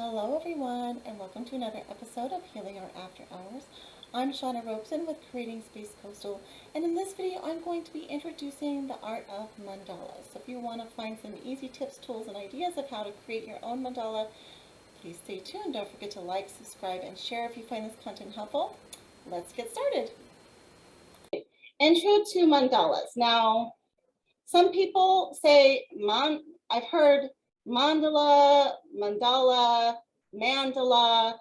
Hello everyone and welcome to another episode of Healing Art After Hours. I'm Shauna Robeson with Creating Space Coastal, and in this video I'm going to be introducing the art of mandalas. So if you want to find some easy tips, tools, and ideas of how to create your own mandala, please stay tuned. Don't forget to like, subscribe, and share if you find this content helpful. Let's get started. Intro to mandalas. Now, some people say, I've heard mandala, mandala, mandala,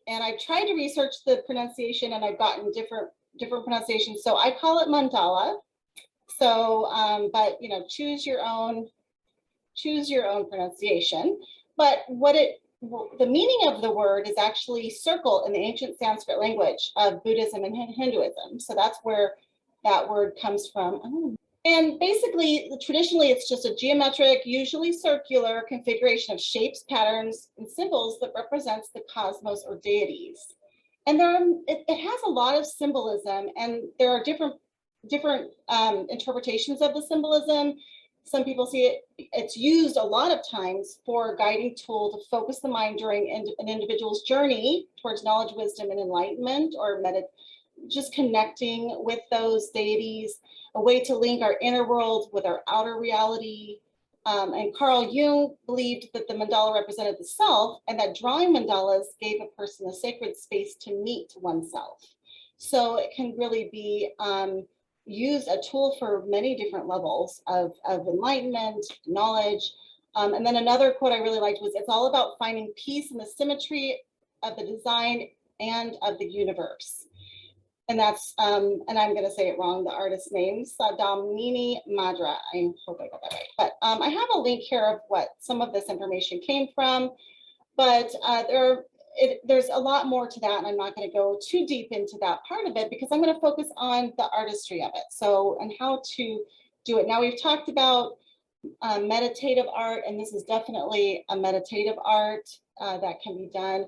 and I've tried to research the pronunciation and I've gotten different pronunciations. So I call it mandala. So, but you know, choose your own pronunciation. But the meaning of the word is actually circle in the ancient Sanskrit language of Buddhism and Hinduism. So that's where that word comes from. And basically, traditionally, it's just a geometric, usually circular configuration of shapes, patterns, and symbols that represents the cosmos or deities. And it has a lot of symbolism, and there are different interpretations of the symbolism. Some people see it's used a lot of times for a guiding tool to focus the mind during an individual's journey towards knowledge, wisdom, and enlightenment, or just connecting with those deities, a way to link our inner world with our outer reality. And Carl Jung believed that the mandala represented the self, and that drawing mandalas gave a person a sacred space to meet oneself. So it can really be used a tool for many different levels of enlightenment, knowledge. And then another quote I really liked was, "It's all about finding peace in the symmetry of the design and of the universe." And that's, and I'm going to say it wrong, the artist's name, Sadamini Madra. I hope I got that right. But I have a link here of what some of this information came from, but there's a lot more to that, and I'm not going to go too deep into that part of it because I'm going to focus on the artistry of it. So, and how to do it. Now, we've talked about meditative art, and this is definitely a meditative art that can be done.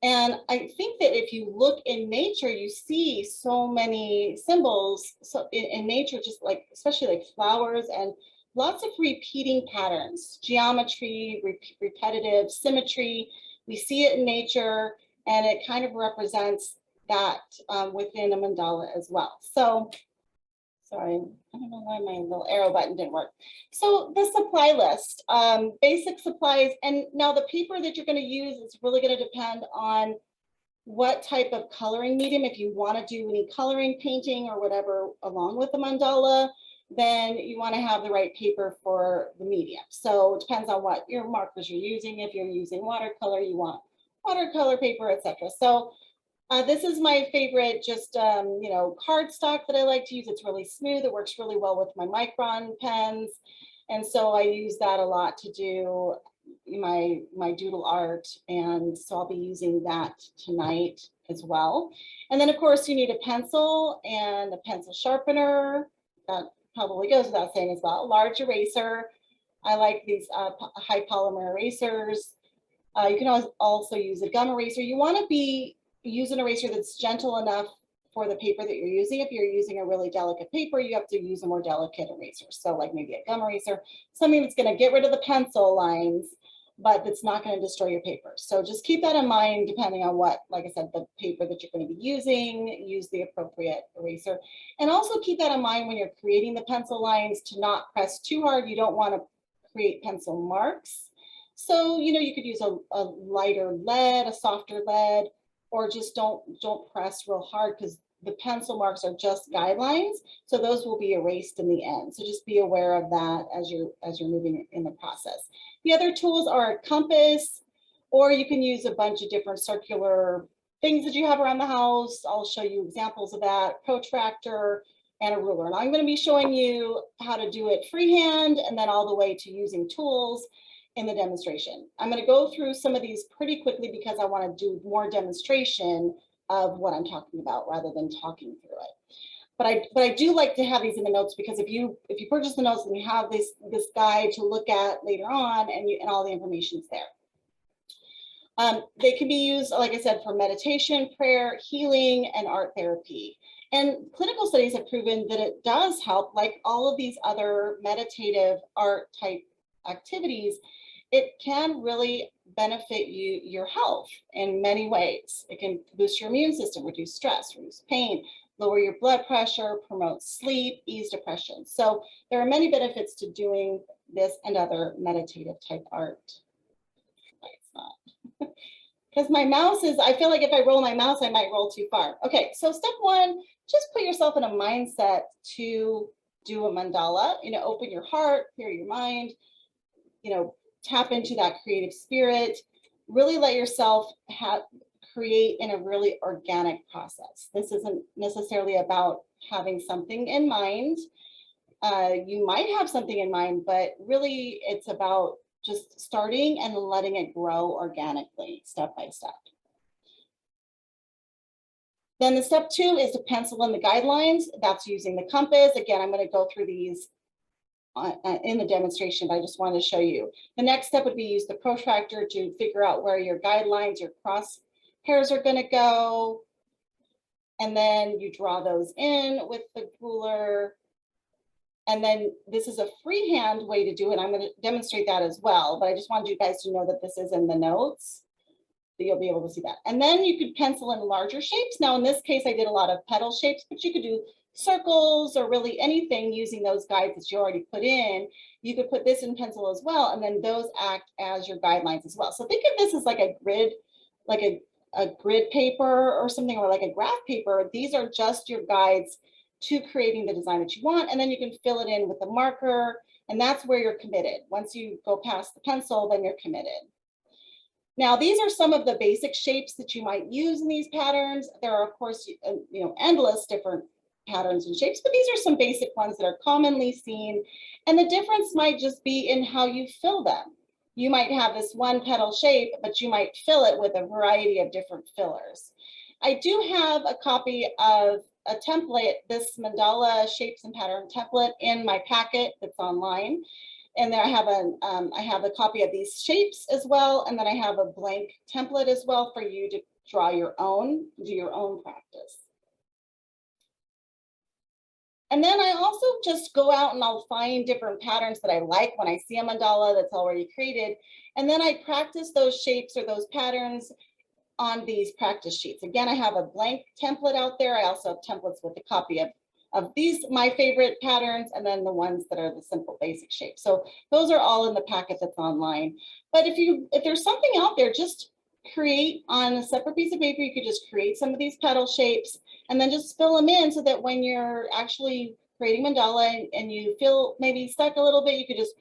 And I think that if you look in nature, you see so many symbols. So in nature, just like, especially like flowers and lots of repeating patterns, geometry, repetitive symmetry. We see it in nature, and it kind of represents that within a mandala as well. So, sorry, I don't know why my little arrow button didn't work. So the supply list, basic supplies, and now the paper that you're going to use is really going to depend on what type of coloring medium. If you want to do any coloring, painting, or whatever along with the mandala, then you want to have the right paper for the medium. So it depends on what your markers you're using. If you're using watercolor, you want watercolor paper, etc. So this is my favorite, just, you know, cardstock that I like to use. It's really smooth. It works really well with my micron pens. And so I use that a lot to do my doodle art. And so I'll be using that tonight as well. And then, of course, you need a pencil and a pencil sharpener. That probably goes without saying as well. Large eraser. I like these high polymer erasers. You can also use a gum eraser. You want to use an eraser that's gentle enough for the paper that you're using. If you're using a really delicate paper, you have to use a more delicate eraser. So like maybe a gum eraser, something that's going to get rid of the pencil lines, but that's not going to destroy your paper. So just keep that in mind, depending on what, like I said, the paper that you're going to be using, use the appropriate eraser. And also keep that in mind when you're creating the pencil lines to not press too hard. You don't want to create pencil marks. So, you know, you could use a lighter lead, a softer lead, or just don't press real hard, because the pencil marks are just guidelines. So those will be erased in the end. So just be aware of that as you're moving in the process. The other tools are a compass, or you can use a bunch of different circular things that you have around the house. I'll show you examples of that, protractor and a ruler. And I'm going to be showing you how to do it freehand and then all the way to using tools in the demonstration. I'm going to go through some of these pretty quickly because I want to do more demonstration of what I'm talking about rather than talking through it. But I do like to have these in the notes, because if you purchase the notes, then you have this guide to look at later on, and all the information is there. They can be used, like I said, for meditation, prayer, healing, and art therapy. And clinical studies have proven that it does help, like all of these other meditative art type activities. it can really benefit your health in many ways. It can boost your immune system, reduce stress, reduce pain, lower your blood pressure, promote sleep, ease depression. So there are many benefits to doing this and other meditative type art. It's not. Because my mouse is, I feel like if I roll my mouse, I might roll too far. Okay, so step one, just put yourself in a mindset to do a mandala, open your heart, clear your mind, tap into that creative spirit, really let yourself create in a really organic process. This isn't necessarily about having something in mind. You might have something in mind, but really it's about just starting and letting it grow organically, step by step. Then the step two is to pencil in the guidelines. That's using the compass. Again, I'm going to go through these in the demonstration, but I just wanted to show you. The next step would be use the protractor to figure out where your guidelines, your crosshairs are going to go. And then you draw those in with the ruler. And then this is a freehand way to do it. I'm going to demonstrate that as well, but I just wanted you guys to know that this is in the notes, that you'll be able to see that. And then you could pencil in larger shapes. Now, in this case, I did a lot of petal shapes, but you could do circles or really anything using those guides that you already put in. You could put this in pencil as well, and then those act as your guidelines as well. So think of this as like a grid, like a grid paper or something, or like a graph paper. These are just your guides to creating the design that you want, and then you can fill it in with a marker, and that's where you're committed. Once you go past the pencil, then you're committed. Now, these are some of the basic shapes that you might use in these patterns. There are, of course, endless different patterns and shapes, but these are some basic ones that are commonly seen, and the difference might just be in how you fill them. You might have this one petal shape, but you might fill it with a variety of different fillers. I do have a copy of a template, this mandala shapes and pattern template in my packet that's online. And then I have a copy of these shapes as well. And then I have a blank template as well for you to draw your own, do your own practice. And then I also just go out and I'll find different patterns that I like when I see a mandala that's already created. And then I practice those shapes or those patterns on these practice sheets. Again, I have a blank template out there. I also have templates with a copy of these, my favorite patterns, and then the ones that are the simple basic shapes. So those are all in the packet that's online. But if there's something out there, just create on a separate piece of paper. You could just create some of these petal shapes and then just fill them in so that when you're actually creating mandala and you feel maybe stuck a little bit, you could just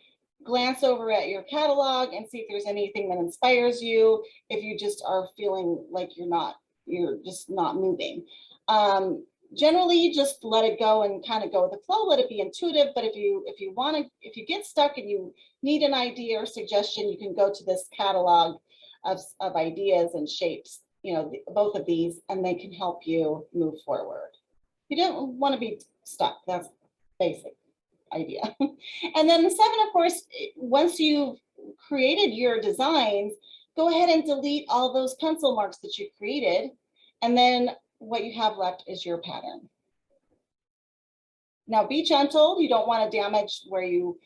glance over at your catalog and see if there's anything that inspires you, if you just are feeling like you're just not moving. Generally, just let it go and kind of go with the flow, let it be intuitive. But if you get stuck and you need an idea or suggestion, you can go to this catalog of ideas and shapes, both of these, and they can help you move forward. You don't want to be stuck. That's basic idea. And then the 7, of course, once you've created your designs, go ahead and delete all those pencil marks that you created. And then what you have left is your pattern. Now be gentle. You don't want to damage where you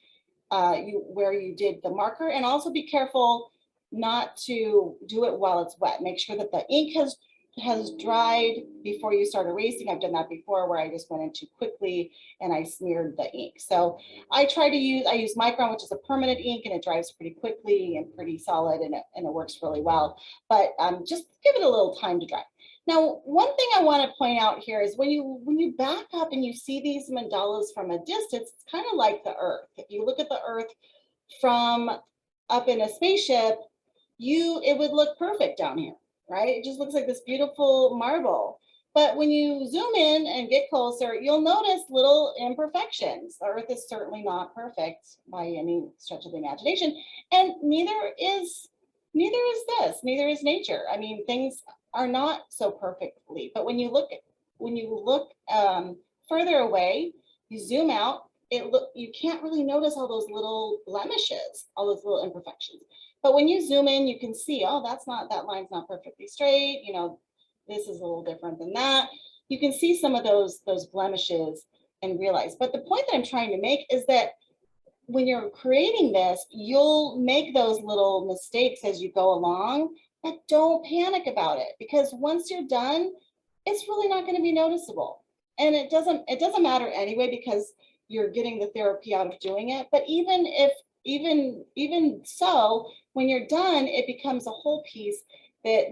did the marker, and also be careful not to do it while it's wet. Make sure that the ink has dried before you start erasing. I've done that before where I just went in too quickly and I smeared the ink. So I use Micron, which is a permanent ink, and it dries pretty quickly and pretty solid, and it works really well. But just give it a little time to dry. Now, one thing I want to point out here is when you back up and you see these mandalas from a distance, it's kind of like the Earth. If you look at the Earth from up in a spaceship, it would look perfect down here, right? It just looks like this beautiful marble. But when you zoom in and get closer, you'll notice little imperfections. The Earth is certainly not perfect by any stretch of the imagination, and neither is nature. I mean, things are not so perfectly, but when you look further away, you zoom out, you can't really notice all those little blemishes, all those little imperfections. But when you zoom in, you can see, oh, that line's not perfectly straight. This is a little different than that. You can see some of those blemishes and realize. But the point that I'm trying to make is that when you're creating this, you'll make those little mistakes as you go along, but don't panic about it, because once you're done, it's really not going to be noticeable. And it doesn't matter anyway, because you're getting the therapy out of doing it. But even so, when you're done, it becomes a whole piece that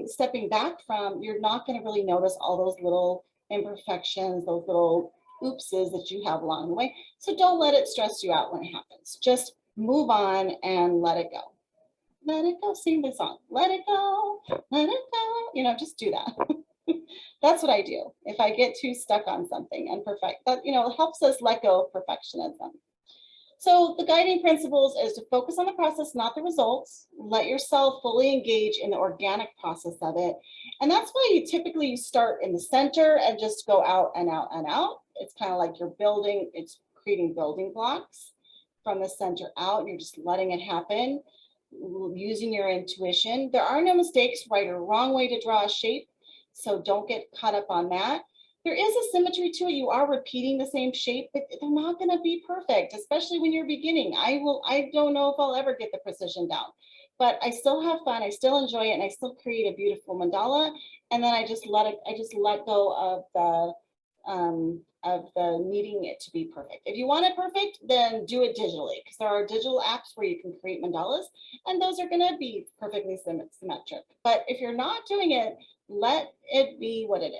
stepping back from, you're not going to really notice all those little imperfections, those little oopses that you have along the way. So don't let it stress you out when it happens. Just move on and let it go. Let it go. Sing the song. Let it go. Let it go. You know, just do that. That's what I do. If I get too stuck on something and perfect, that, you know, helps us let go of perfectionism. So the guiding principles is to focus on the process, not the results. Let yourself fully engage in the organic process of it. And that's why you typically start in the center and just go out and out and out. It's kind of like you're building, it's creating building blocks from the center out. You're just letting it happen, using your intuition. There are no mistakes, right or wrong way to draw a shape. So don't get caught up on that. There is a symmetry to it. You are repeating the same shape, but they're not going to be perfect, especially when you're beginning. I don't know if I'll ever get the precision down, but I still have fun. I still enjoy it, and I still create a beautiful mandala. And then I just let go of the needing it to be perfect. If you want it perfect, then do it digitally, because there are digital apps where you can create mandalas, and those are going to be perfectly symmetric. But if you're not doing it, let it be what it is.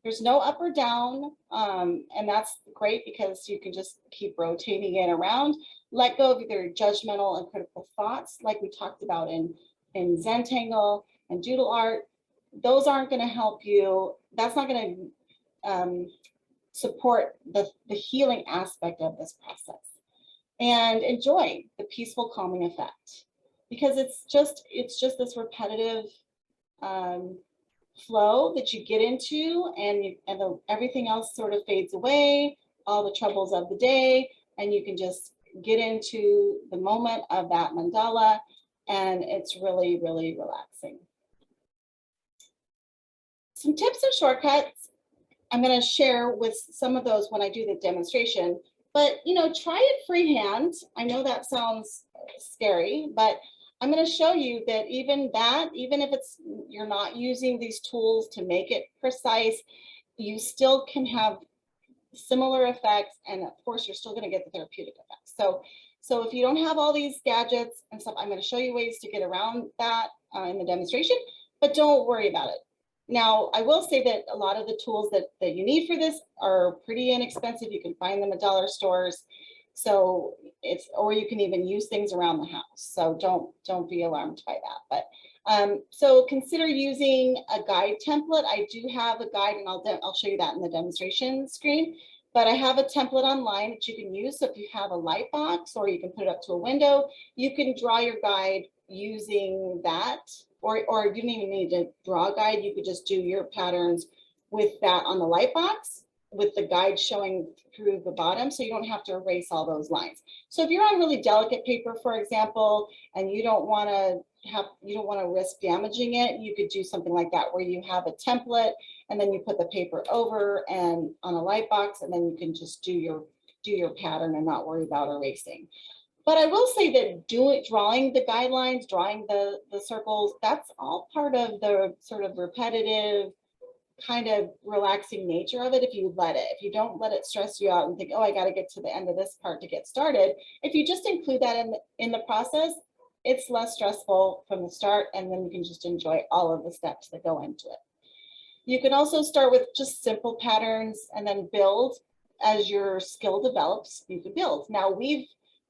There's no up or down, and that's great because you can just keep rotating it around. Let go of either judgmental and critical thoughts, like we talked about in Zentangle and doodle art. Those aren't going to help you. That's not going to support the healing aspect of this process. And enjoy the peaceful, calming effect, because it's just this repetitive flow that you get into, and everything else sort of fades away, all the troubles of the day, and you can just get into the moment of that mandala, and it's really, really relaxing. Some tips and shortcuts I'm going to share with some of those when I do the demonstration, but you know, try it freehand. I know that sounds scary, but I'm going to show you that even if you're not using these tools to make it precise, you still can have similar effects, and of course you're still going to get the therapeutic effects. So if you don't have all these gadgets and stuff, I'm going to show you ways to get around that in the demonstration, but don't worry about it. Now, I will say that a lot of the tools that you need for this are pretty inexpensive. You can find them at dollar stores. So or you can even use things around the house. So don't be alarmed by that. But so consider using a guide template. I do have a guide, and I'll show you that in the demonstration screen. But I have a template online that you can use. So if you have a light box, or you can put it up to a window, you can draw your guide using that. Or you didn't even need to draw a guide. You could just do your patterns with that on the light box, with the guide showing through the bottom, so you don't have to erase all those lines. So if you're on really delicate paper, for example, and you don't want to risk damaging it, you could do something like that, where you have a template and then you put the paper over and on a light box, and then you can just do your pattern and not worry about erasing. But I will say that drawing the guidelines, drawing the circles, that's all part of the sort of repetitive, kind of relaxing nature of it. If you don't let it stress you out and think, oh, I got to get to the end of this part to get started. If you just include that in the process, it's less stressful from the start, and then you can just enjoy all of the steps that go into it. You can also start with just simple patterns and then build as your skill develops. You can build. Now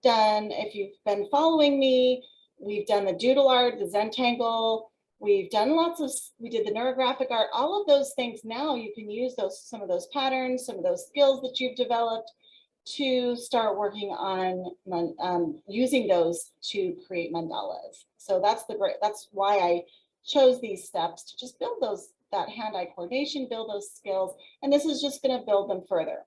if you've been following me, we've done the doodle art, the Zentangle, we did the neurographic art, all of those things. Now you can use some of those patterns, some of those skills that you've developed to start working on using those to create mandalas. So that's why I chose these steps, to just build that hand-eye coordination, build those skills, and this is just going to build them further.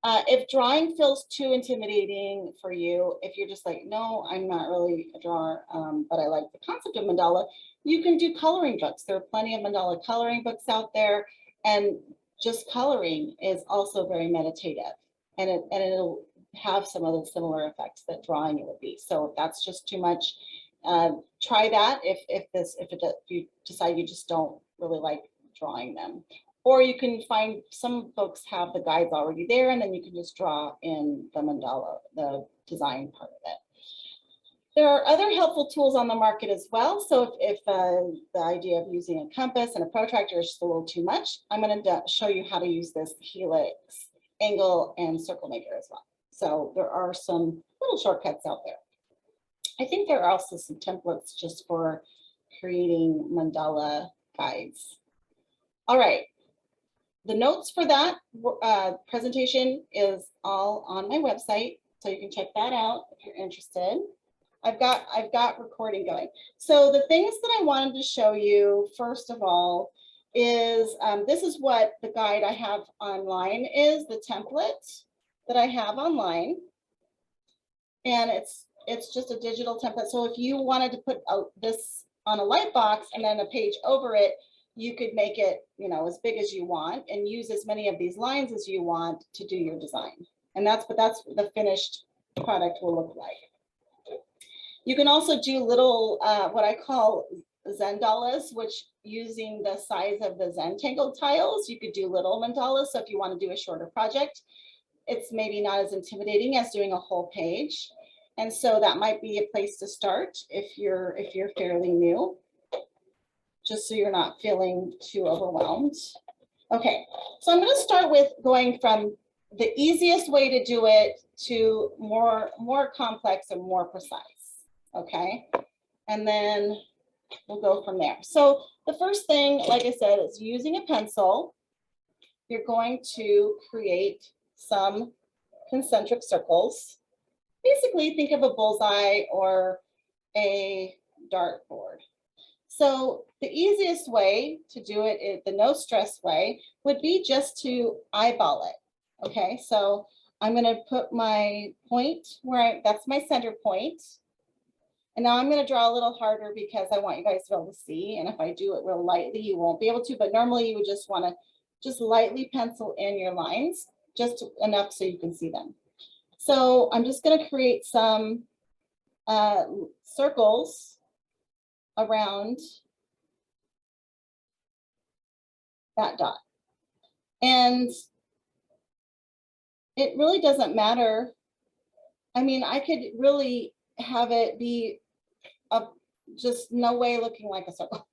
If drawing feels too intimidating for you, if you're just like, no, I'm not really a drawer, but I like the concept of mandala, you can do coloring books. There are plenty of mandala coloring books out there, and just coloring is also very meditative, and it'll have some of the similar effects that drawing it would be. So if that's just too much, try that if you decide you just don't really like drawing them. Or you can find some folks have the guides already there, and then you can just draw in the mandala, the design part of it. There are other helpful tools on the market as well. So if the idea of using a compass and a protractor is just a little too much, I'm going to show you how to use this helix, angle, and circle maker as well. So there are some little shortcuts out there. I think there are also some templates just for creating mandala guides. All right. The notes for that presentation is all on my website, so you can check that out if you're interested. I've got recording going. So the things that I wanted to show you, first of all, is this is what the guide I have online is, the template that I have online. And it's just a digital template. So if you wanted to put this on a light box and then a page over it, you could make it, you know, as big as you want and use as many of these lines as you want to do your design. And that's what the finished product will look like. You can also do little, what I call Mandalas, which using the size of the Zentangle tiles, you could do little mandalas. So if you want to do a shorter project, it's maybe not as intimidating as doing a whole page. And so that might be a place to start if you're fairly new, just so you're not feeling too overwhelmed. Okay, so I'm going to start with going from the easiest way to do it to more complex and more precise. Okay, and then we'll go from there. So the first thing, like I said, is using a pencil. You're going to create some concentric circles. Basically, think of a bullseye or a dartboard. So the easiest way to do it, the no stress way, would be just to eyeball it. Okay, so I'm going to put my point where that's my center point. And now I'm going to draw a little harder because I want you guys to be able to see. And if I do it real lightly, you won't be able to. But normally you would just want to just lightly pencil in your lines, just enough so you can see them. So I'm just going to create some circles around that dot. And it really doesn't matter. I mean, I could really have it be just no way looking like a circle.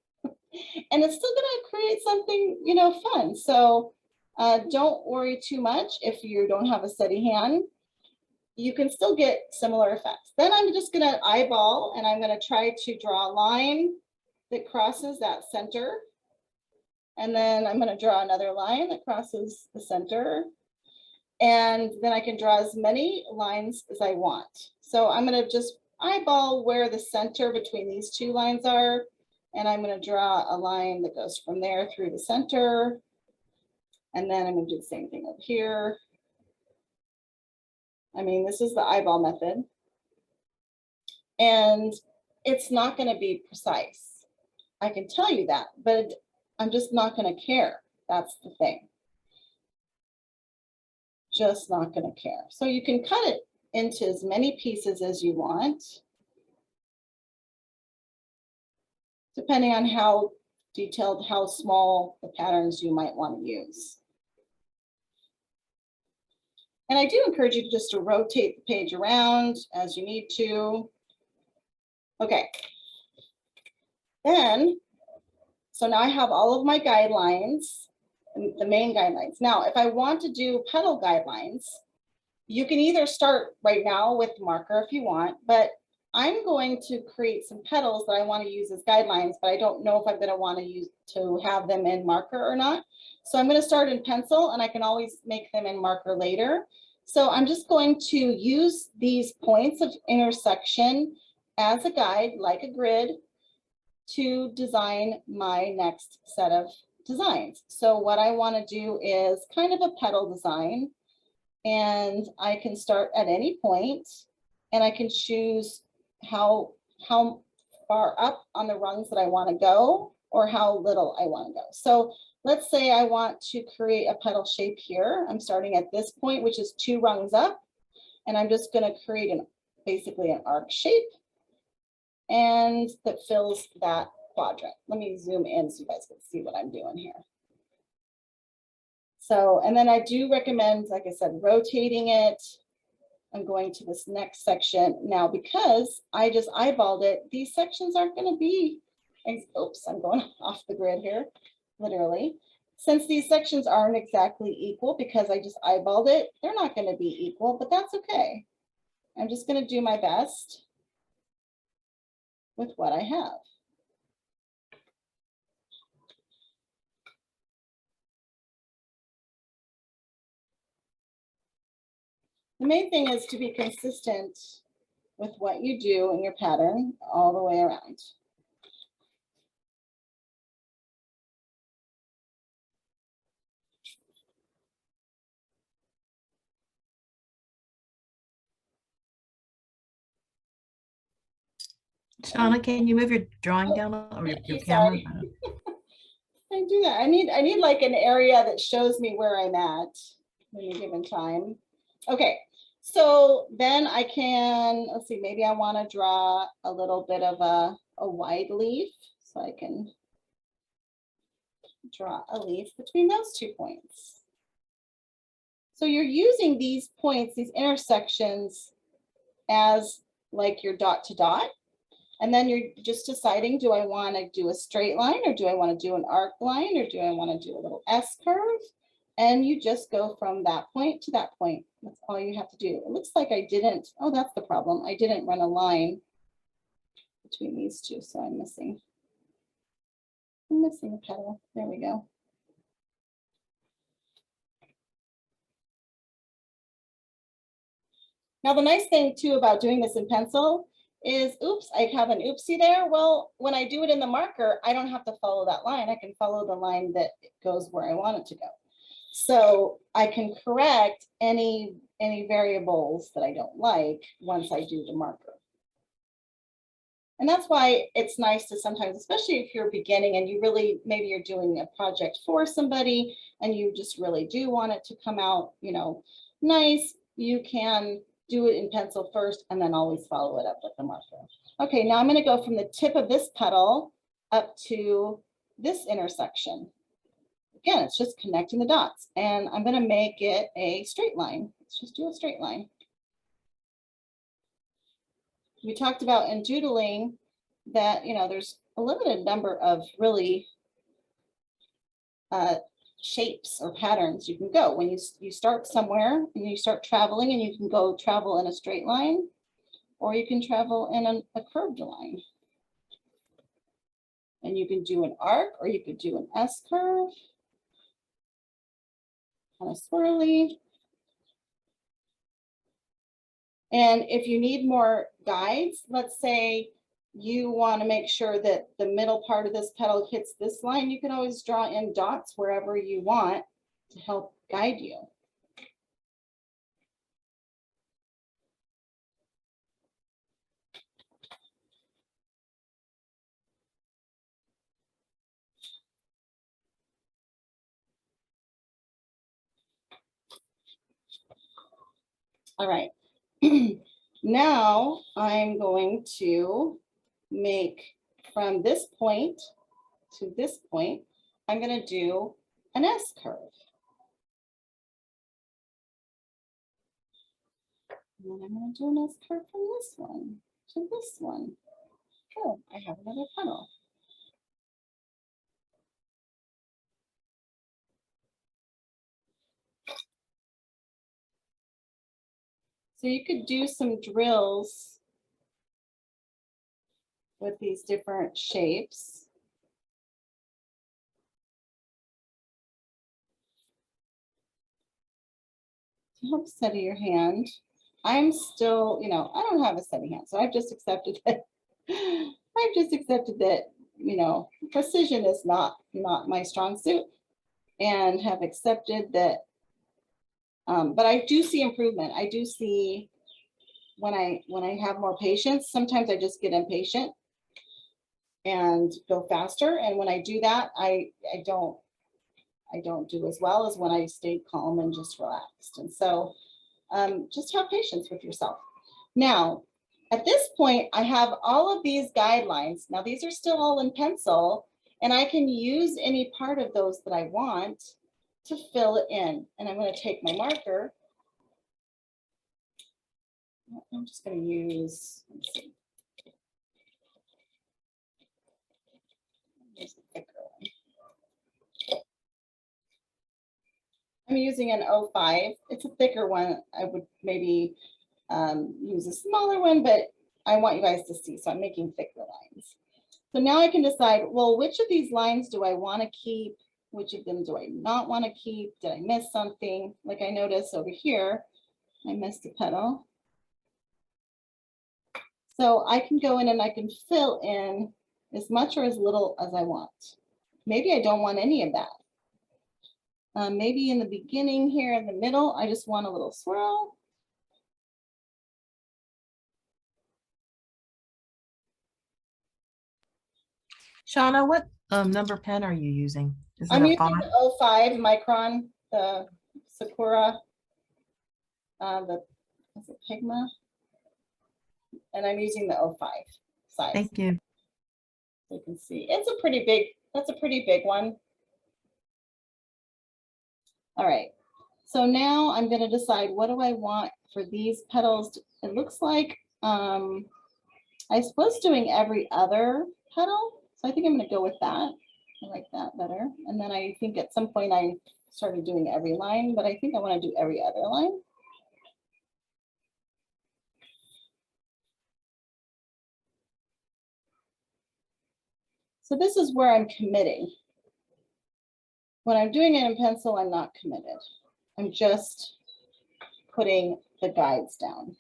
And it's still going to create something, you know, fun. So don't worry too much if you don't have a steady hand. You can still get similar effects. Then I'm just going to eyeball and I'm going to try to draw a line that crosses that center. And then I'm going to draw another line that crosses the center. And then I can draw as many lines as I want. So I'm going to just eyeball where the center between these two lines are. And I'm going to draw a line that goes from there through the center. And then I'm going to do the same thing over here. I mean, this is the eyeball method. And it's not going to be precise. I can tell you that, but I'm just not going to care. That's the thing. Just not going to care. So you can cut it into as many pieces as you want, depending on how detailed, how small the patterns you might want to use. And I do encourage you just to rotate the page around as you need to. Okay. Then, so now I have all of my guidelines, the main guidelines. Now, if I want to do petal guidelines, you can either start right now with marker if you want, but I'm going to create some petals that I want to use as guidelines, but I don't know if I'm going to want to have them in marker or not. So I'm going to start in pencil and I can always make them in marker later. So I'm just going to use these points of intersection as a guide, like a grid, to design my next set of designs. So what I want to do is kind of a petal design, and I can start at any point and I can choose how far up on the rungs that I want to go or how little I want to go. So let's say I want to create a petal shape here. I'm starting at this point, which is 2 rungs up. And I'm just going to create basically an arc shape and that fills that quadrant. Let me zoom in so you guys can see what I'm doing here. So, and then I do recommend, like I said, rotating it. I'm going to this next section now because I just eyeballed it. These sections aren't going to be, oops, I'm going off the grid here, literally. Since these sections aren't exactly equal because I just eyeballed it, they're not going to be equal, but that's okay. I'm just going to do my best with what I have. The main thing is to be consistent with what you do in your pattern all the way around. Shauna, can you move your drawing down or your camera? I do that. I need like an area that shows me where I'm at at any given time. Okay, so then I can, let's see, maybe I want to draw a little bit of a wide leaf. So I can draw a leaf between those 2 points. So you're using these points, these intersections, as like your dot to dot. And then you're just deciding, do I want to do a straight line or do I want to do an arc line or do I want to do a little S curve? And you just go from that point to that point. That's all you have to do. It looks like I didn't, oh, that's the problem. I didn't run a line between these two, so I'm missing a petal. There we go. Now, the nice thing too about doing this in pencil is, oops, I have an oopsie there. Well, when I do it in the marker, I don't have to follow that line. I can follow the line that goes where I want it to go. So I can correct any variables that I don't like once I do the marker. And that's why it's nice to sometimes, especially if you're beginning and you really, maybe you're doing a project for somebody and you just really do want it to come out, you know, nice, you can do it in pencil first and then always follow it up with the marker. Okay, now I'm going to go from the tip of this petal up to this intersection. Again, it's just connecting the dots and I'm going to make it a straight line. Let's just do a straight line. We talked about in doodling that, you know, there's a limited number of really shapes or patterns you can go. When you start somewhere and you start traveling and you can go travel in a straight line or you can travel in a curved line. And you can do an arc or you could do an S curve, kind of swirly. And if you need more guides, let's say you want to make sure that the middle part of this petal hits this line, you can always draw in dots wherever you want to help guide you. All right. Now I'm going to make from this point to this point, I'm going to do an S curve. And then I'm going to do an S curve from this one to this one. Oh, I have another petal. So you could do some drills with these different shapes. To help steady your hand. I'm still, you know, I don't have a steady hand, so I've just accepted that. I've just accepted that, you know, precision is not my strong suit, and have accepted that. But I do see improvement. I do see when I have more patience. Sometimes I just get impatient and go faster, and when I do that, I don't do as well as when I stay calm and just relaxed. And so Just have patience with yourself. Now, at this point, I have all of these guidelines. Now, these are still all in pencil, and I can use any part of those that I want to fill it in. And I'm going to take my marker. I'm just going to use, let's see. Here's the thicker one. I'm using an 05. It's a thicker one. I would maybe use a smaller one, but I want you guys to see, so I'm making thicker lines. So now I can decide, well, which of these lines do I want to keep? Which of them do I not want to keep? Did I miss something? Like I noticed over here, I missed a petal. So I can go in and I can fill in as much or as little as I want. Maybe I don't want any of that. Maybe in the beginning here in the middle, I just want a little swirl. Shauna, what number pen are you using? Is it I'm a using 5? the 05 micron, the Sakura, is it Pigma? And I'm using the 05 size. Thank you. You can see it's a pretty big, that's a pretty big one. All right, so now I'm going to decide what do I want for these petals. It looks like I was doing every other petal, so I think I'm going to go with that. I like that better. And then I think at some point I started doing every line, but I think I want to do every other line. So this is where I'm committing. When I'm doing it in pencil, I'm not committed. I'm just putting the guides down.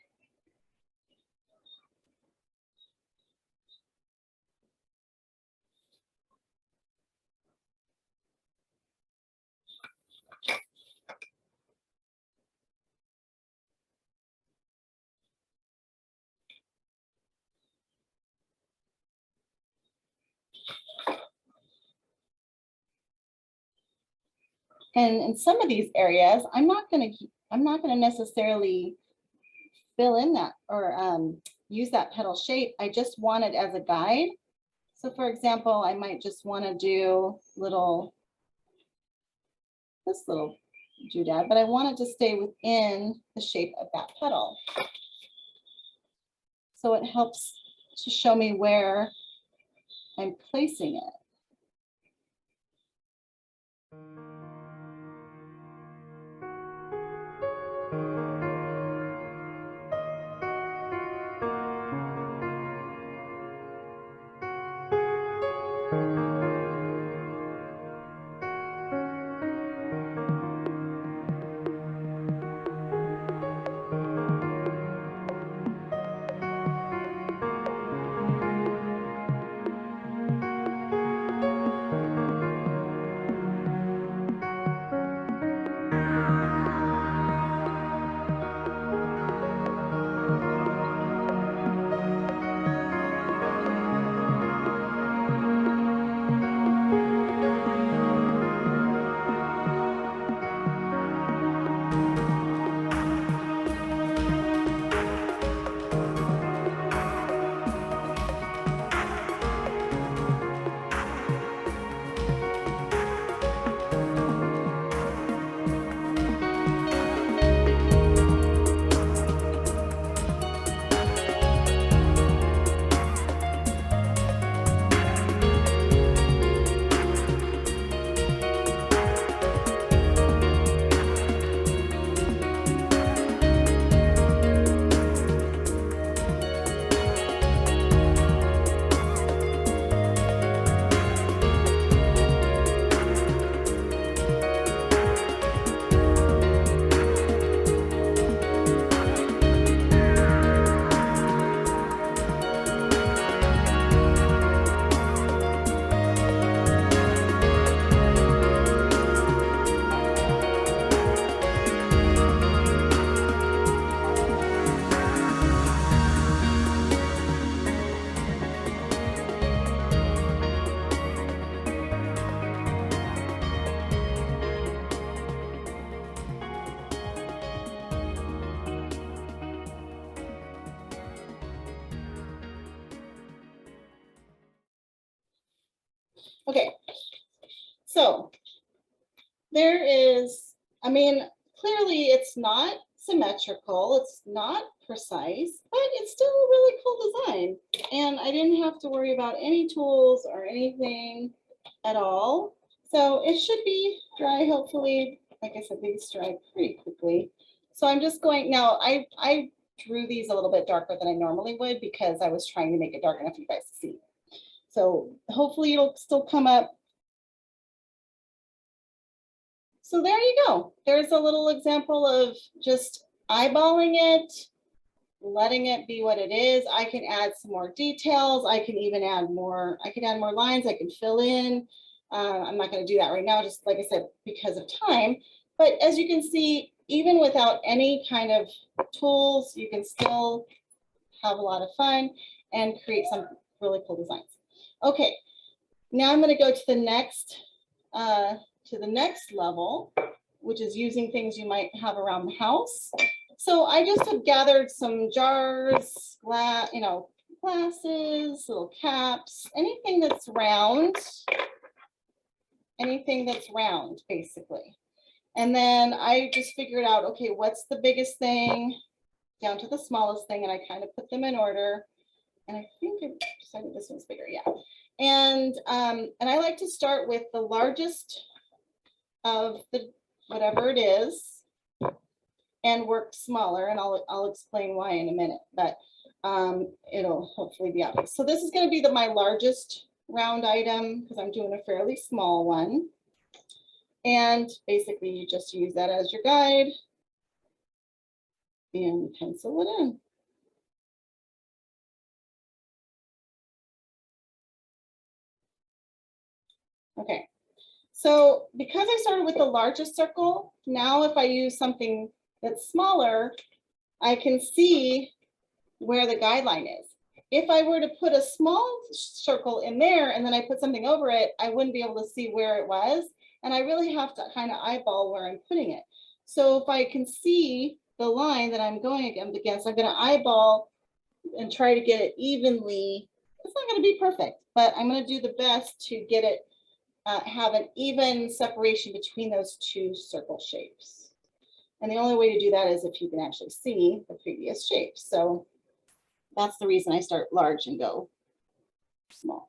And in some of these areas, I'm not going to necessarily fill in that or use that petal shape. I just want it as a guide. So for example, I might just want to do this little doodad, but I want it to stay within the shape of that petal. So it helps to show me where I'm placing it. Okay, so there is, I mean, clearly it's not symmetrical, it's not precise, but it's still a really cool design. And I didn't have to worry about any tools or anything at all. So it should be dry, hopefully. Like I said, these dry pretty quickly. So I'm just going, now I drew these a little bit darker than I normally would because I was trying to make it dark enough for you guys to see. So hopefully it'll still come up. So there you go. There's a little example of just eyeballing it, letting it be what it is. I can add some more details. I can even add more, I can add more lines. I can fill in. I'm not going to do that right now, just like I said, because of time. But as you can see, even without any kind of tools, you can still have a lot of fun and create some really cool designs. Okay, now I'm going to go to the next level, which is using things you might have around the house. So I just have gathered some jars, glasses, little caps, anything that's round, basically. And then I just figured out, okay, what's the biggest thing down to the smallest thing, and I kind of put them in order. And I think I decided this one's bigger, yeah. And I like to start with the largest of the whatever it is and work smaller, and I'll explain why in a minute, but it'll hopefully be obvious. So this is going to be my largest round item because I'm doing a fairly small one. And basically you just use that as your guide and pencil it in. Okay, so because I started with the largest circle, now if I use something that's smaller, I can see where the guideline is. If I were to put a small circle in there and then I put something over it, I wouldn't be able to see where it was. And I really have to kind of eyeball where I'm putting it. So if I can see the line that I'm going against, I'm going to eyeball and try to get it evenly. It's not going to be perfect, but I'm going to do the best to get it, have an even separation between those two circle shapes. And the only way to do that is if you can actually see the previous shape. So that's the reason I start large and go small.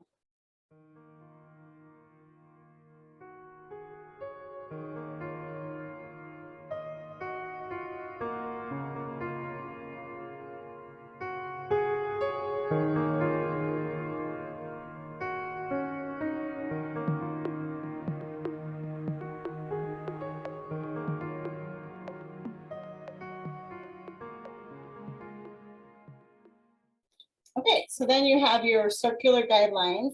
Okay, so then you have your circular guidelines.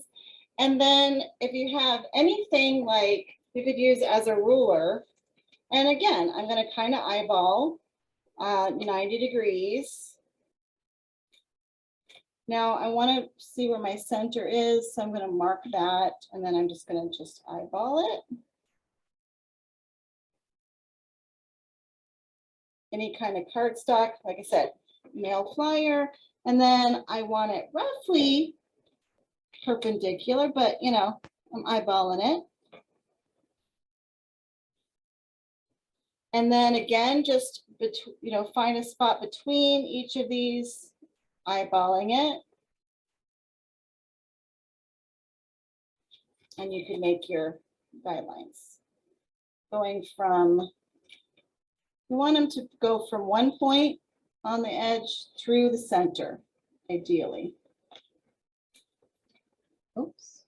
And then if you have anything like you could use as a ruler, and again, I'm going to kind of eyeball 90 degrees. Now I want to see where my center is, so I'm going to mark that, and then I'm just going to just eyeball it. Any kind of cardstock, like I said, mail flyer, and then I want it roughly perpendicular, but I'm eyeballing it. And then again, just find a spot between each of these, eyeballing it. And you can make your guidelines. Going from, you want them to go from one point on the edge through the center, ideally. Oops.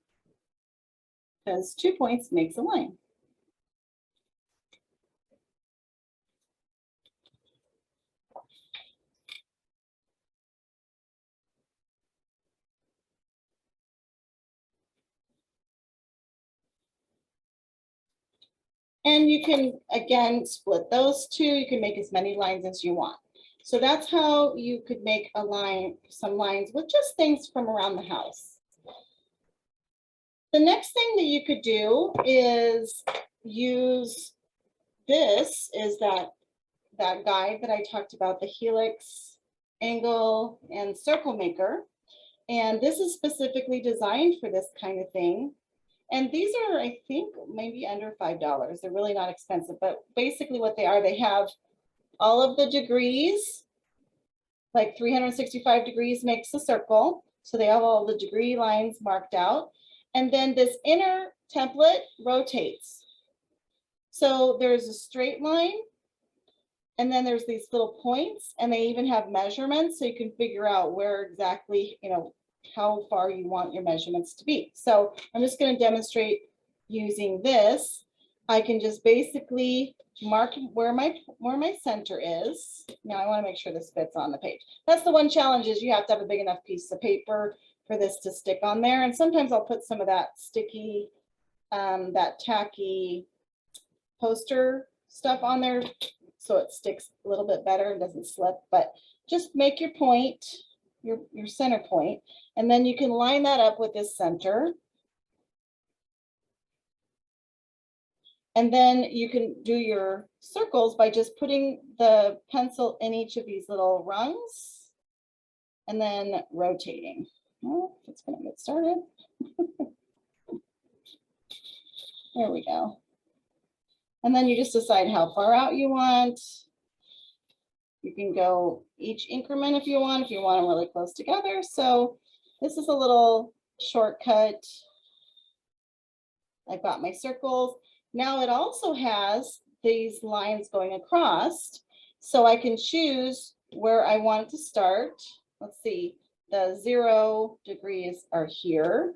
Because 2 points makes a line. And you can, again, split those two. You can make as many lines as you want. So that's how you could make a line, some lines with just things from around the house. The next thing that you could do is use this, is that guide that I talked about, the helix, angle, and circle maker. And this is specifically designed for this kind of thing. And these are, I think, maybe under $5. They're really not expensive, but basically what they are, they have all of the degrees, like 365 degrees makes a circle. So they have all the degree lines marked out. And then this inner template rotates. So there's a straight line, and then there's these little points, and they even have measurements, so you can figure out where exactly, you know, how far you want your measurements to be. So I'm just going to demonstrate using this. I can just basically mark where my center is. Now I want to make sure this fits on the page. That's the one challenge, is you have to have a big enough piece of paper for this to stick on there. And sometimes I'll put some of that sticky, that tacky poster stuff on there so it sticks a little bit better and doesn't slip. But just make your point, your center point, and then you can line that up with this center. And then you can do your circles by just putting the pencil in each of these little rungs and then rotating. Well, it's going to get started. There we go. And then you just decide how far out you want. You can go each increment if you want them really close together. So this is a little shortcut. I've got my circles. Now it also has these lines going across, so I can choose where I want it to start. Let's see, the 0 degrees are here.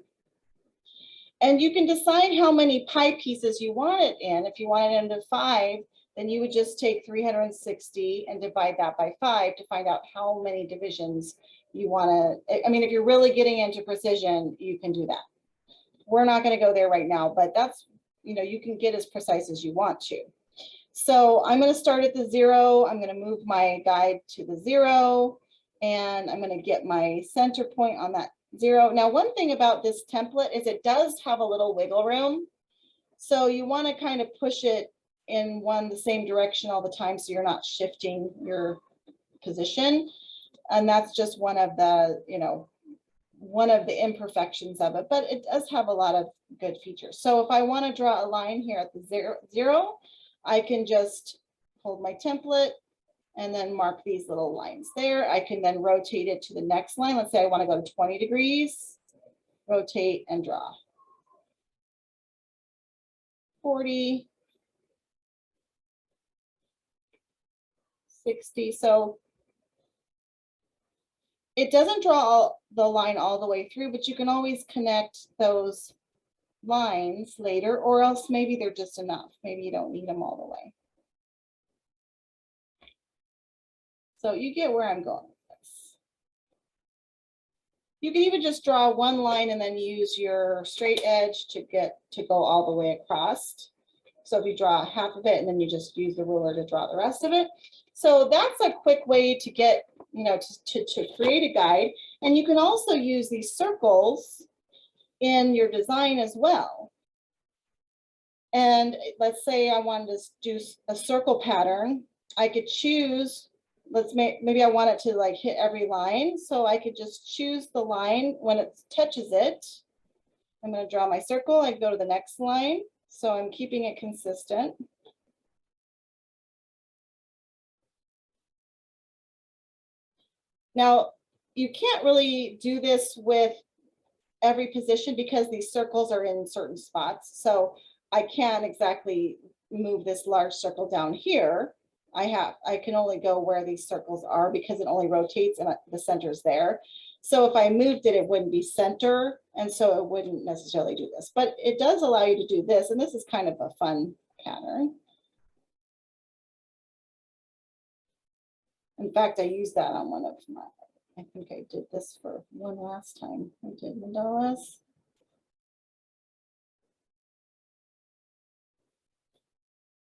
And you can decide how many pie pieces you want it in. If you want it into 5, then you would just take 360 and divide that by 5 to find out how many divisions you want to. I mean, if you're really getting into precision, you can do that. We're not going to go there right now, but that's, you know, you can get as precise as you want to. So I'm going to start at the 0. I'm going to move my guide to the 0, and I'm going to get my center point on that 0. Now, one thing about this template is it does have a little wiggle room. So you want to kind of push it in the same direction all the time, so you're not shifting your position. And that's just one of the, you know, one of the imperfections of it, but it does have a lot of good features. So if I want to draw a line here at the 0, I can just hold my template and then mark these little lines there. I can then rotate it to the next line. Let's say I want to go to 20 degrees, rotate and draw. 40, 60. So it doesn't draw the line all the way through, but you can always connect those lines later, or else maybe they're just enough. Maybe you don't need them all the way. So you get where I'm going with this. You can even just draw one line and then use your straight edge to go all the way across. So if you draw half of it and then you just use the ruler to draw the rest of it. So that's a quick way to get, you know, to create a guide. And you can also use these circles in your design as well. And let's say I wanted to do a circle pattern. I could choose, maybe I want it to like hit every line. So I could just choose the line when it touches it. I'm going to draw my circle. I go to the next line. So I'm keeping it consistent. Now, you can't really do this with every position because these circles are in certain spots. So I can't exactly move this large circle down here. I can only go where these circles are because it only rotates and the center's there. So if I moved it, it wouldn't be center. And so it wouldn't necessarily do this, but it does allow you to do this. And this is kind of a fun pattern. In fact, I used that on one of my, I think I did this for one last time. I did Mandalas.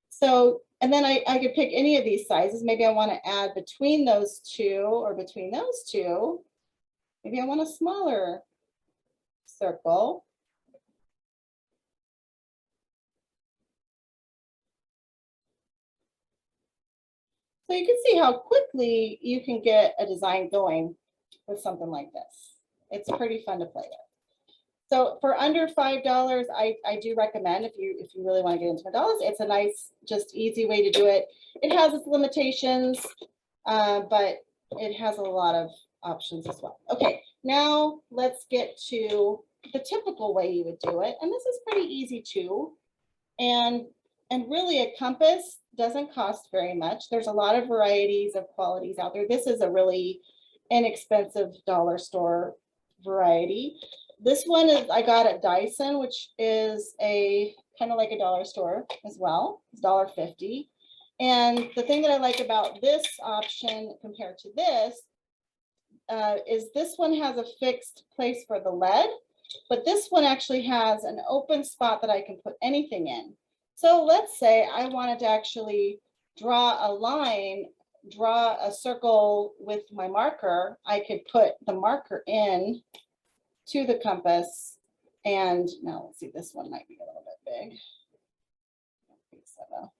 So, and then I could pick any of these sizes. Maybe I want to add between those two or between those two. Maybe I want a smaller circle. So you can see how quickly you can get a design going with something like this. It's pretty fun to play with. So for under $5, I do recommend if you really want to get into mandalas, it's a nice, just easy way to do it. It has its limitations, but it has a lot of options as well. Okay, now let's get to the typical way you would do it. And this is pretty easy too. And really a compass doesn't cost very much. There's a lot of varieties of qualities out there. This is a really inexpensive dollar store variety. This one is I got at Dyson, which is a kind of like a dollar store as well. It's $1.50. And the thing that I like about this option compared to this is this one has a fixed place for the lead, but this one actually has an open spot that I can put anything in. So let's say I wanted to actually draw a line, draw a circle with my marker. I could put the marker in to the compass. And now let's see, this one might be a little bit big. I don't think so, though.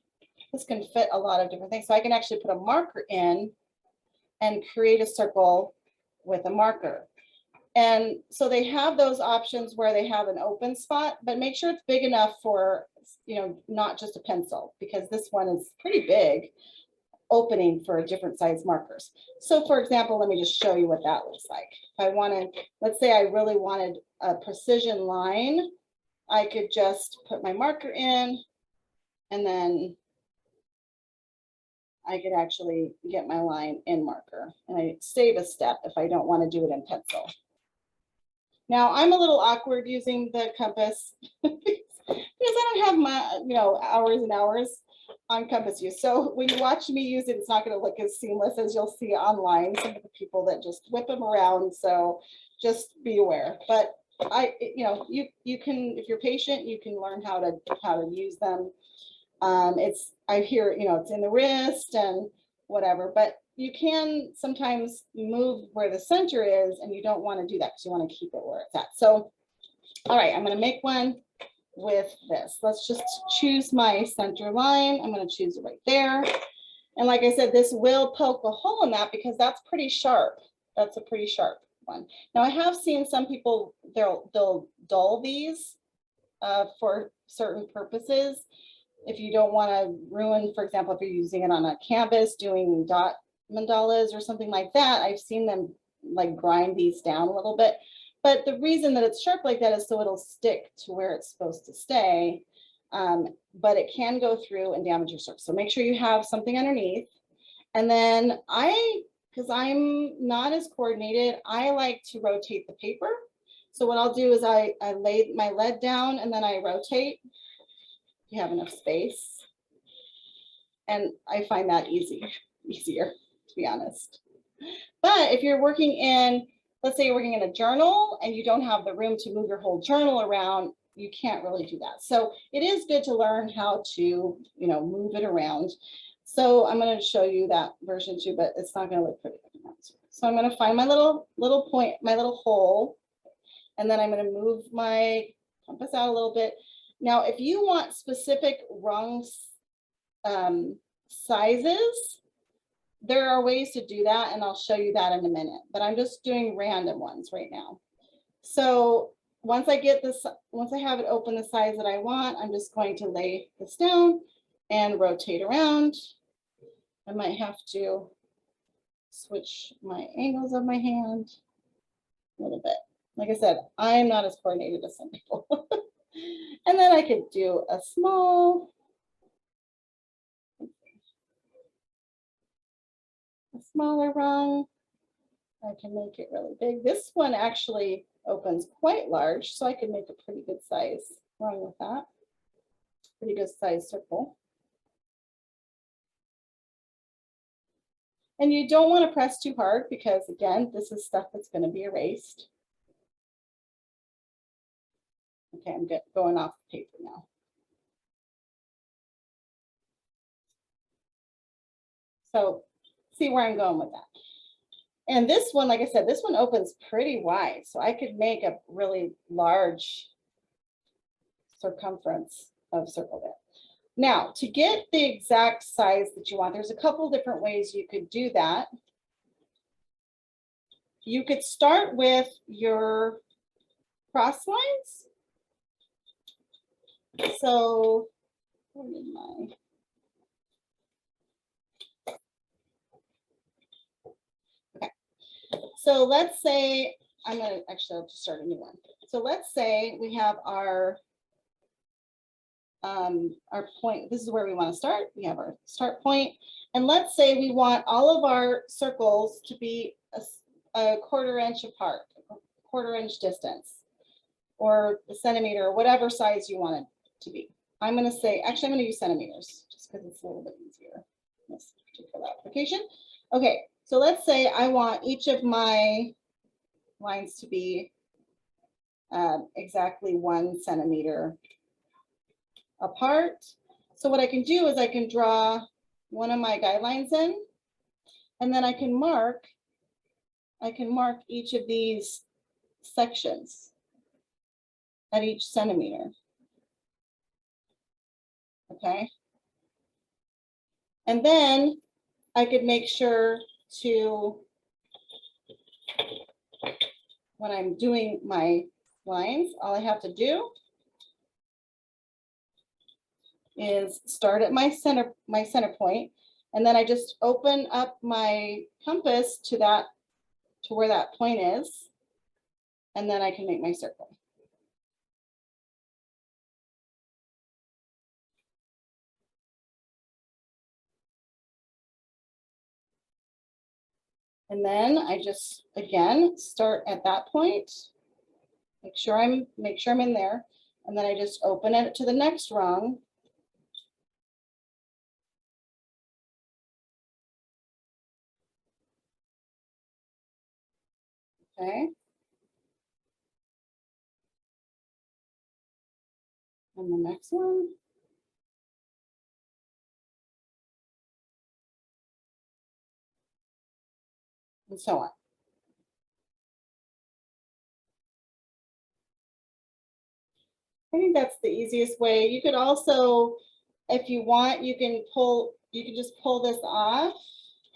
This can fit a lot of different things. So I can actually put a marker in and create a circle with a marker. And so they have those options where they have an open spot, but make sure it's big enough for, you know, not just a pencil, because this one is pretty big opening for different size markers. So for example, let me just show you what that looks like. If I wanted, let's say I really wanted a precision line, I could just put my marker in and then I could actually get my line in marker, and I save a step if I don't want to do it in pencil. Now I'm a little awkward using the compass because I don't have my, you know, hours and hours on compass use. So when you watch me use it, it's not going to look as seamless as you'll see online. Some of the people that just whip them around. So just be aware. But you know, you can, if you're patient, you can learn how to use them. I hear, you know, it's in the wrist and whatever, but you can sometimes move where the center is, and you don't want to do that because you want to keep it where it's at. So, all right, I'm going to make one with this. Let's just choose my center line. I'm going to choose it right there. And like I said, this will poke a hole in that because that's pretty sharp. That's a pretty sharp one. Now I have seen some people, they'll dull these for certain purposes. If you don't want to ruin, for example, if you're using it on a canvas, doing dot mandalas or something like that, I've seen them like grind these down a little bit. But the reason that it's sharp like that is so it'll stick to where it's supposed to stay. But it can go through and damage your surface. So make sure you have something underneath. And then because I'm not as coordinated, I like to rotate the paper. So what I'll do is I lay my lead down and then I rotate. You have enough space. And I find that easier, to be honest. But if you're working in, let's say you're working in a journal and you don't have the room to move your whole journal around, you can't really do that. So it is good to learn how to, you know, move it around. So I'm going to show you that version too, but it's not going to look pretty. So I'm going to find my little point, my little hole, and then I'm going to move my compass out a little bit. Now, if you want specific rung sizes, there are ways to do that, and I'll show you that in a minute, but I'm just doing random ones right now. So once I get this, once I have it open the size that I want, I'm just going to lay this down and rotate around. I might have to switch my angles of my hand a little bit. Like I said, I'm not as coordinated as some people. And then I could do a smaller rung. I can make it really big. This one actually opens quite large, so I could make a pretty good size rung with that. Pretty good size circle. And you don't want to press too hard because, again, this is stuff that's going to be erased. Okay, I'm going off the paper now. So see where I'm going with that. And this one, like I said, this one opens pretty wide. So I could make a really large circumference of circle there. Now, to get the exact size that you want, there's a couple different ways you could do that. You could start with your cross lines. So, where did my, okay. So let's say, I'm gonna, actually I'll just start a new one. So let's say we have our point. This is where we want to start. We have our start point. And let's say we want all of our circles to be a quarter inch apart, a quarter inch distance, or a centimeter, or whatever size you want it to be. I'm going to say, actually, I'm going to use centimeters just because it's a little bit easier in this particular application. Okay, so let's say I want each of my lines to be exactly 1 centimeter apart. So what I can do is I can draw one of my guidelines in, and then I can mark each of these sections at each centimeter. Okay. And then I could make sure to, when I'm doing my lines, all I have to do is start at my center point, and then I just open up my compass to where that point is, and then I can make my circle. And then I just, again, start at that point, make sure I'm in there, and then I just open it to the next rung. Okay. And the next one. And so on. I think that's the easiest way. You could also, if you want, you can just pull this off.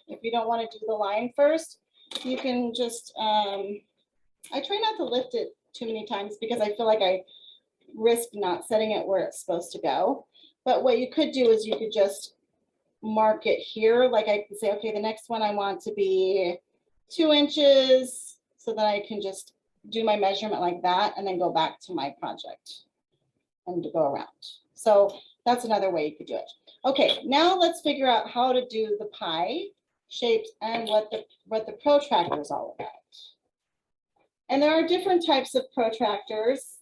If you don't want to do the line first, you can just, I try not to lift it too many times because I feel like I risk not setting it where it's supposed to go. But what you could do is you could just mark it here. Like I can say, okay, the next one I want to be 2 inches, so that I can just do my measurement like that and then go back to my project and to go around. So that's another way you could do it. Okay, now let's figure out how to do the pie shapes and what the protractor is all about. And there are different types of protractors.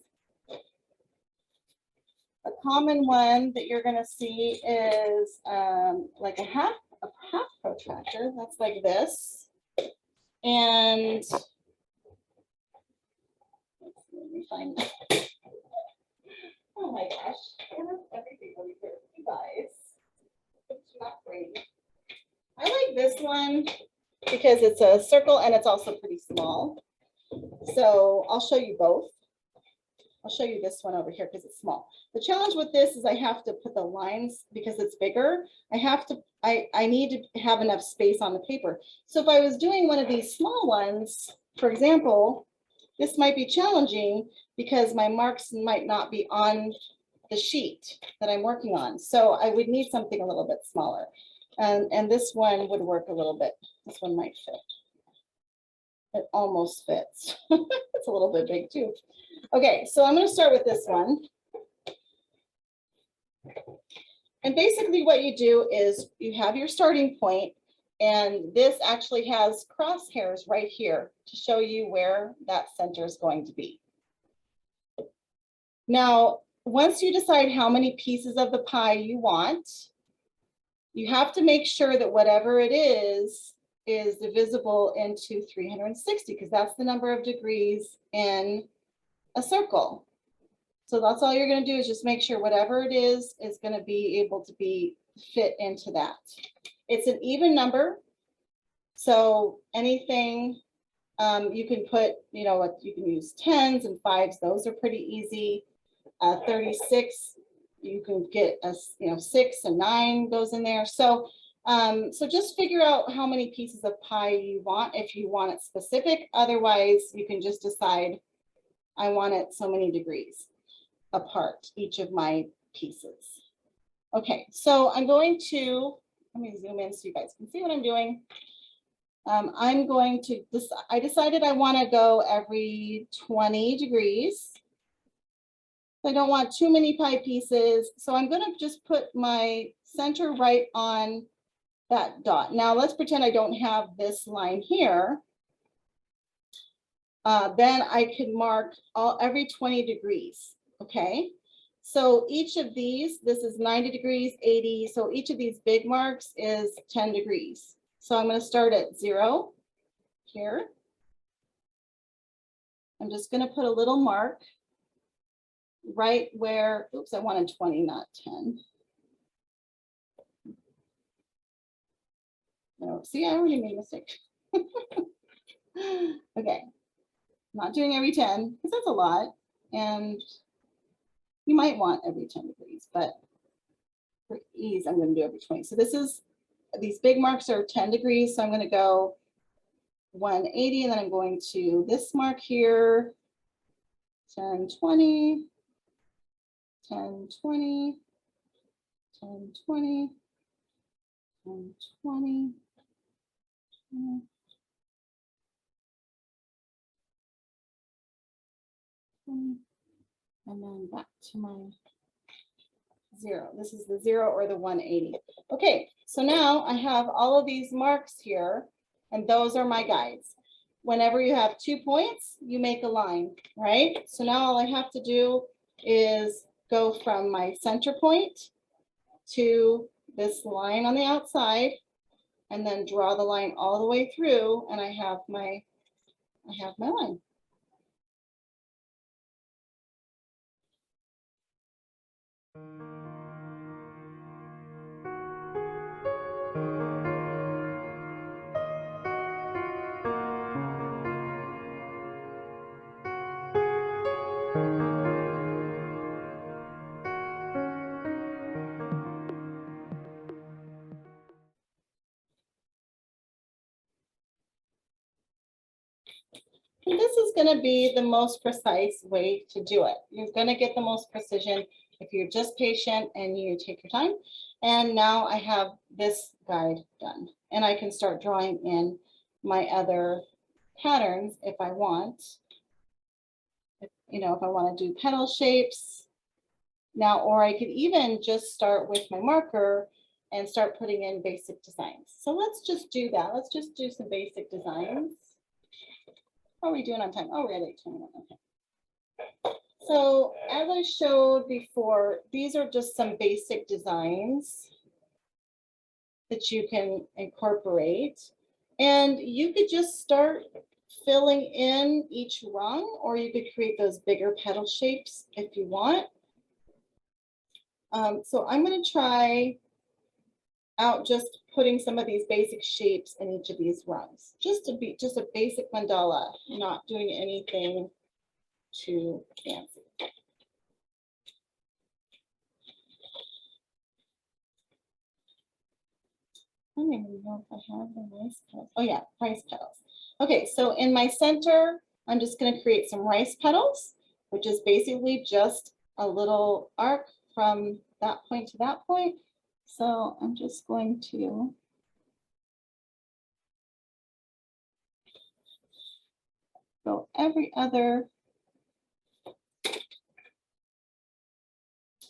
A common one that you're going to see is like a half protractor. That's like this. And let me find that. Oh my gosh, I have everything over here, you guys. It's not great. I like this one because it's a circle and it's also pretty small. So I'll show you both. I'll show you this one over here because it's small. The challenge with this is I have to put the lines, because it's bigger, I need to have enough space on the paper. So if I was doing one of these small ones, for example, this might be challenging because my marks might not be on the sheet that I'm working on. So I would need something a little bit smaller. And this one would work a little bit. This one might fit. It almost fits. It's a little bit big too. Okay, so I'm going to start with this one. And basically what you do is you have your starting point, and this actually has crosshairs right here to show you where that center is going to be. Now, once you decide how many pieces of the pie you want, you have to make sure that whatever it is divisible into 360, because that's the number of degrees in a circle. So that's all you're going to do is just make sure whatever it is going to be able to be fit into that. It's an even number. So anything you can put, you know, you can use 10s and 5s. Those are pretty easy. 36, you can get a, 6 and 9 goes in there. So so just figure out how many pieces of pie you want if you want it specific. Otherwise, you can just decide I want it so many degrees apart, each of my pieces. Okay, so I'm going to, let me zoom in so you guys can see what I'm doing. I'm going to, I decided I want to go every 20 degrees. I don't want too many pie pieces. So I'm going to just put my center right on that dot. Now let's pretend I don't have this line here. Then I could mark every 20 degrees, okay? So each of these, this is 90 degrees, 80. So each of these big marks is 10 degrees. So I'm going to start at 0 here. I'm just going to put a little mark right where, oops, I wanted 20, not 10. No, see, I already made a mistake. Okay, not doing every 10 because that's a lot. And you might want every 10 degrees, but for ease, I'm going to do every 20. So this is, these big marks are 10 degrees. So I'm going to go 180, and then I'm going to this mark here, 10, 20, 10, 20, 10, 20, 10, 20, 10, 20, and then back to my 0. This is the 0 or the 180. Okay, so now I have all of these marks here, and those are my guides. Whenever you have 2 points, you make a line, right? So now all I have to do is go from my center point to this line on the outside, and then draw the line all the way through, and I have my line. And this is going to be the most precise way to do it. You're going to get the most precision if you're just patient and you take your time. And now I have this guide done, and I can start drawing in my other patterns if I want. You know, if I want to do petal shapes now, or I could even just start with my marker and start putting in basic designs. So let's just do that. Let's just do some basic designs. How are we doing on time? Oh, we're at 8:21. Okay. So as I showed before, these are just some basic designs that you can incorporate. And you could just start filling in each rung, or you could create those bigger petal shapes if you want. So I'm going to try out just putting some of these basic shapes in each of these rungs, just to be just a basic mandala, not doing anything too fancy. I don't even know if I have the rice petals. Oh yeah, rice petals. Okay, so in my center, I'm just going to create some rice petals, which is basically just a little arc from that point to that point. So I'm just going to go every other.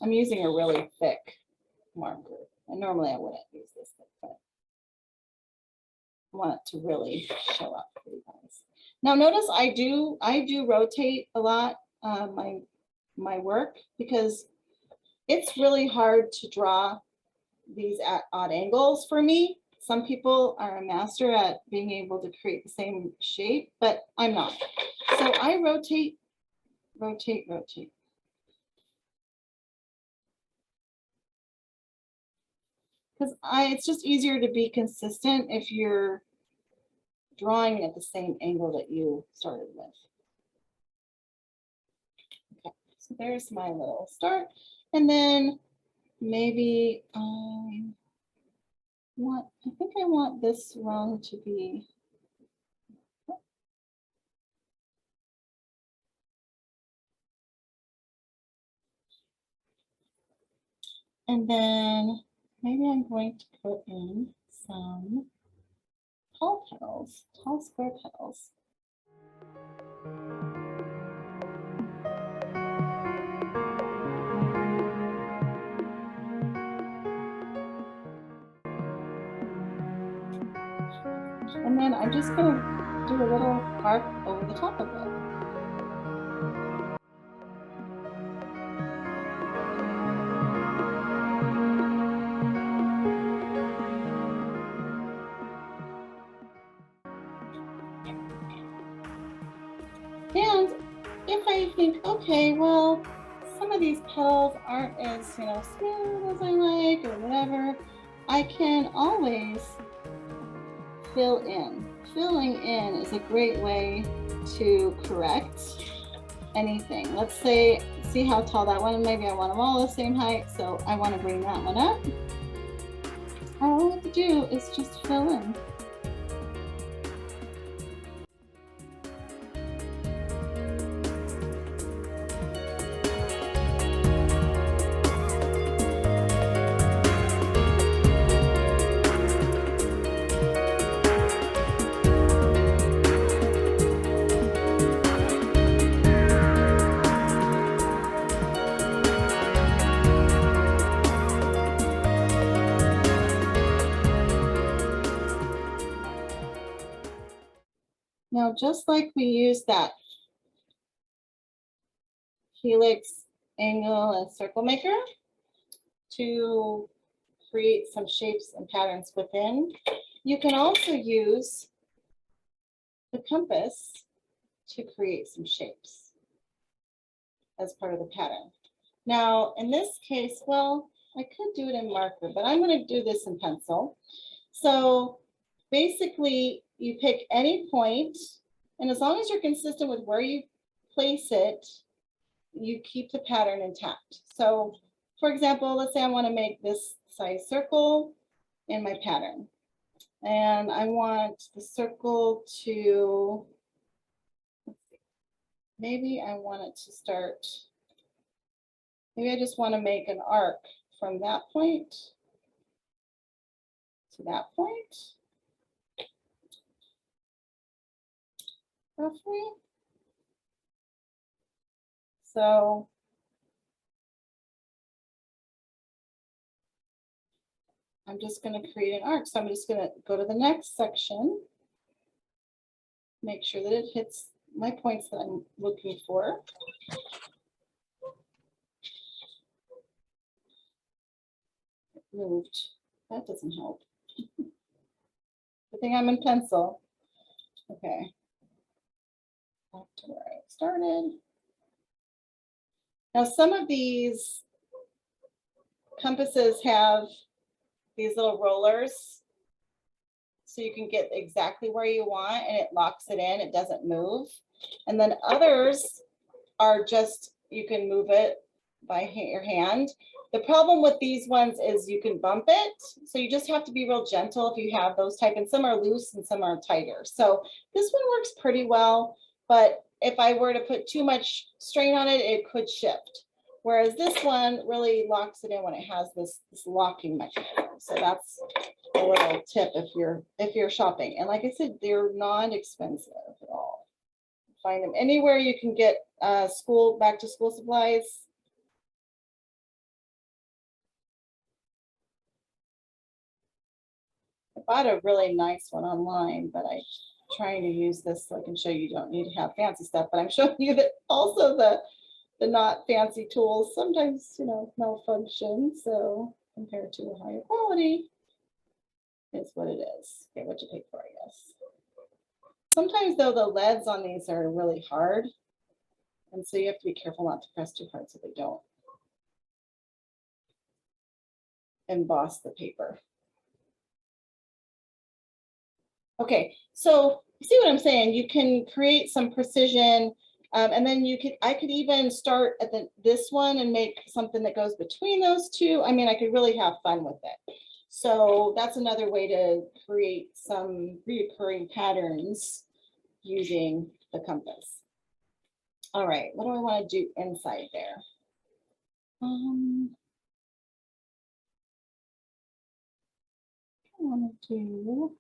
I'm using a really thick marker, and normally I wouldn't use this thick, but I want it to really show up for you guys. Now notice I do rotate a lot my work, because it's really hard to draw these at odd angles for me. Some people are a master at being able to create the same shape, but I'm not. So I rotate, rotate, rotate. Because it's just easier to be consistent if you're drawing at the same angle that you started with. Okay, so there's my little start. And then maybe I think I want this rung to be, And then maybe I'm going to put in some tall petals, tall square petals. And then I'm just going to do a little arc over the top of it. And if I think, okay, well, some of these petals aren't as, smooth as I like or whatever, I can always fill in. Filling in is a great way to correct anything. Let's say, see how tall that one, maybe I want them all the same height, so I want to bring that one up. All I have to do is just fill in. Now, just like we used that helix, angle, and circle maker to create some shapes and patterns within, you can also use the compass to create some shapes as part of the pattern. Now, in this case, well, I could do it in marker, but I'm going to do this in pencil. So basically, you pick any point, and as long as you're consistent with where you place it, you keep the pattern intact. So for example, let's say I want to make this size circle in my pattern. And I want the circle to, maybe I want it to start, maybe I just want to make an arc from that point to that point, roughly. So I'm just going to create an arc. So I'm just going to go to the next section, make sure that it hits my points that I'm looking for. It moved. That doesn't help. Good thing I'm in pencil. Okay. Back to where I started. Now, some of these compasses have these little rollers, so you can get exactly where you want and it locks it in, it doesn't move. And then others are just, you can move it by your hand. The problem with these ones is you can bump it, so you just have to be real gentle if you have those type, and some are loose and some are tighter. So this one works pretty well, but if I were to put too much strain on it, it could shift. Whereas this one really locks it in when it has this locking mechanism. So that's a little tip if you're shopping. And like I said, they're not expensive at all. Find them anywhere you can get back to school supplies. I bought a really nice one online, but I'm trying to use this so I can show you don't need to have fancy stuff, but I'm showing you that also the not fancy tools sometimes, malfunction. So compared to a higher quality, is what it is. Get what you pay for, I guess. Sometimes though, the leads on these are really hard. And so you have to be careful not to press too hard so they don't emboss the paper. Okay, so you see what I'm saying? You can create some precision, and then I could even start at this one and make something that goes between those two. I mean, I could really have fun with it. So that's another way to create some recurring patterns using the compass. All right, what do I want to do inside there? want to do.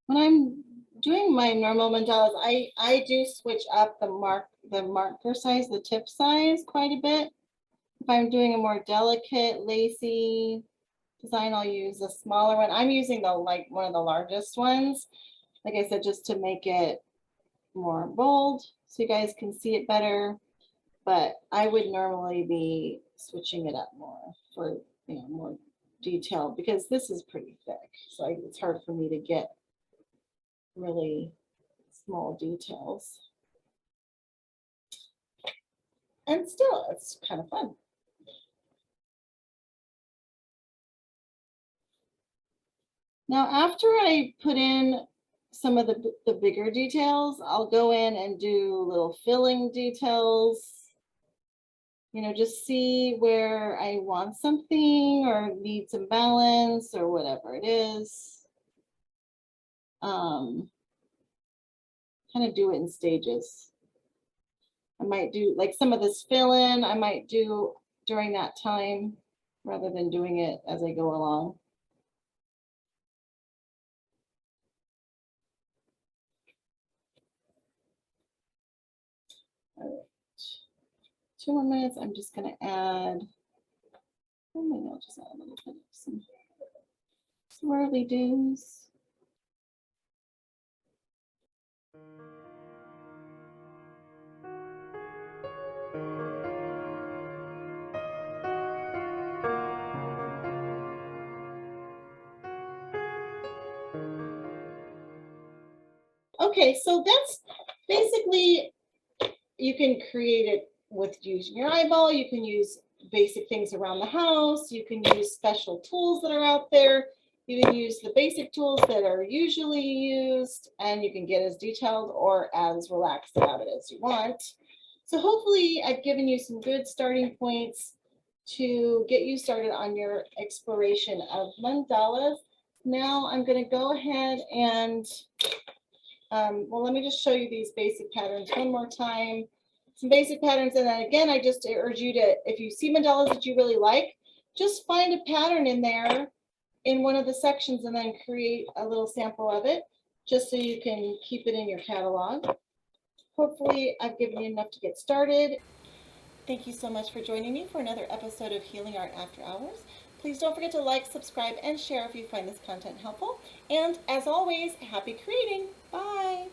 When I'm doing my normal mandalas, I do switch up the marker size, the tip size quite a bit. If I'm doing a more delicate, lacy design, I'll use a smaller one. I'm using one of the largest ones, like I said, just to make it more bold so you guys can see it better. But I would normally be switching it up more for more detail, because this is pretty thick, so it's hard for me to get really small details. And still, it's kind of fun. Now, after I put in some of the bigger details, I'll go in and do little filling details. Just see where I want something or need some balance or whatever it is. Kind of do it in stages. I might do like some of this fill in, I might do during that time rather than doing it as I go along. All right. 2 more minutes. I'm just going to add, maybe I'll just add a little bit of some swirly doos. Okay, so that's basically, you can create it with using your eyeball. You can use basic things around the house. You can use special tools that are out there. You can use the basic tools that are usually used, and you can get as detailed or as relaxed about it as you want. So hopefully I've given you some good starting points to get you started on your exploration of mandalas. Now I'm going to go ahead and Well, let me just show you these basic patterns one more time. Some basic patterns, and then again, I just urge you to, if you see mandalas that you really like, just find a pattern in there in one of the sections and then create a little sample of it, just so you can keep it in your catalog. Hopefully, I've given you enough to get started. Thank you so much for joining me for another episode of Healing Art After Hours. Please don't forget to like, subscribe, and share if you find this content helpful. And as always, happy creating. Bye.